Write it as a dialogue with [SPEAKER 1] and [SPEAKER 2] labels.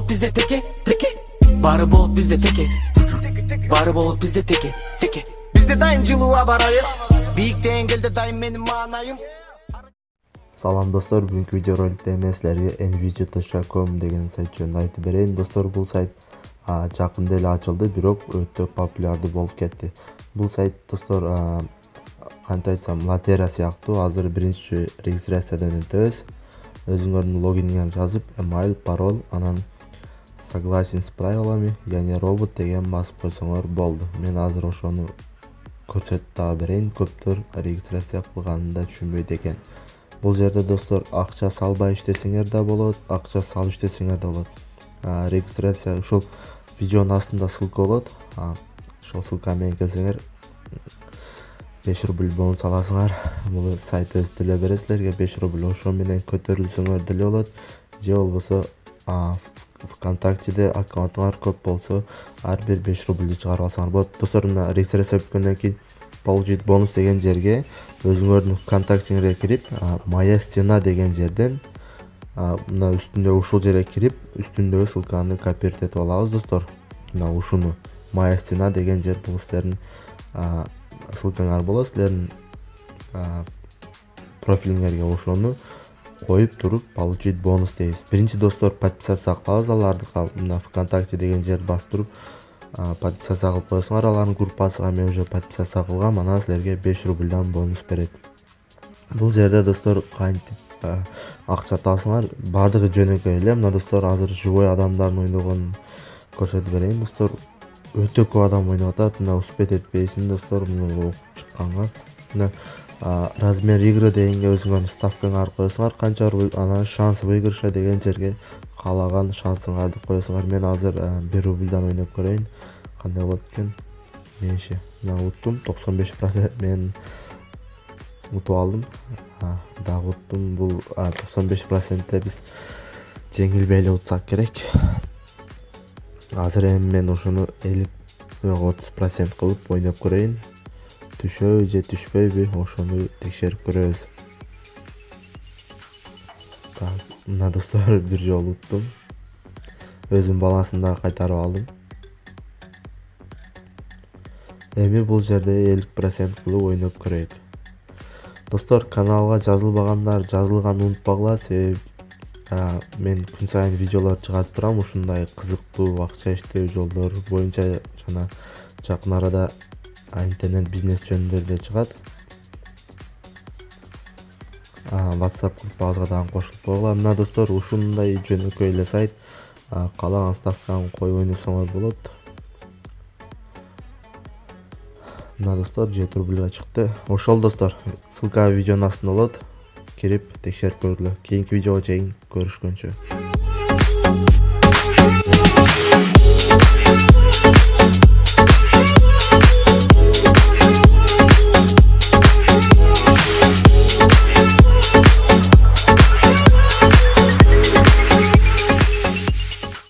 [SPEAKER 1] Bizde teke teke. Bari bol bizde teke. Bari bol bizde teke teke. Bizde dayım жылууга барайын. Бийик деңгээлде дайым менин маанайым.
[SPEAKER 2] Салам достор, бүгүнкү видеороликте мен силерге nvidia.com деген сайт жөнүндө айтып берейин. Достор, бул сайт жакында эле ачылды, бирок өтө популярдуу болуп кетти. Бул сайт достор кантип айтсам, лотерея сыяктуу. Азыр биринчи регистрациядан өтөбүз. Өзүңөрдүн логиниңерди жазып, email, пароль, анан согласен с правилами, я не робот деген басып койсоңор болду. Мен азыр ошону көрсөтүп дагы берейин. Көптөр регистрация кылганын да түшүнбөйт экен. Бул жерде достор акча салбай иштесеңер да болот, акча салып иштесеңер да болот. Регистрация ушул видеонун астында ссылка болот. Ошол ссылка менен келсеңер 5 рубль бонус аласыңар. Бул сайт өз деле берет силерге 5 рубль. Ошо менен көтөрүлсөңөр деле болот. Же болбосо ВКонтактеде аккаунтуңар көп болсо ар бир 5 рубльди чыгарып алсаңар болот. Достор, мына регистрация бүткөндөн кийин получить бонус деген жерге өзүңөрдүн ВКонтактеңерге кирип, моя стена деген жерден мына үстүндө ушул жерге кирип, үстүндөгү ссылканы копировать этип алабыз достор. Мына ушуну моя стена деген жер бул силердин ссылкаңар болот. Силердин профилиңерге ошону коюп туруп получить бонус дейбиз. Биринчи достор подписаться кылабыз аларды. Мына ВКонтакте деген жерди басып туруп подписация кылып коесуңар алардын группасына. Мен уже подписация кылгам, анан силерге 5 рубльдан бонус берет. Бул жерде достор кантип акча табасыңар, бардыгы жөнөкөй эле. Мына достор, азыр живой адамдардын ойногонун көрсөтүп берейин достор. Өтө көп адам ойноп атат. Мына успеть этпейсиң достор, муну чыкканга. Мына размер игры дегенге өзүңөрдүн ставкаңарды коесуңар, канча рубль, анан шанс выигрыша деген жерге каалаган шансыңарды коесуңар. Мен азыр 1 рубльдан ойноп көрөйүн, кандай болот экен. Менше мына уттум 95%, мен утуп алдым. Дагы уттум. Бул 95%те биз жеңилбей эле утсак керек. Азыр эми мен ошону 30% кылып ойноп көрөйүн. Түшөбү же түшпөйбү, ошону текшерип көрөбүз. Мына достор, бир жолу уттум. Өзүмдүн балансын дагы кайтарып алдым. Эми бул жерде 50% кылып ойноп көрөйүк. Достор, каналга жазылбагандар жазылганды унутпагыла, себеби мен күн сайын видеолор чыгарып турам. Ушундай кызыктуу акча иштөө жолдор боюнча жана жакын арада интернет бизнес жөнүндө чыгат. WhatsApp группабызга дагы кошулуп койгула. Мына достор, ушундай жөнөкөй эле сайт. Каалаган ставканы коюп ойносоңор болот. Мына достор, 7 рубльга чыкты. Ошол достор, ссылка видеонун астында болот. Кирип текшерип көргүлө. Кийинки видеого чейин көрүшкөнчө.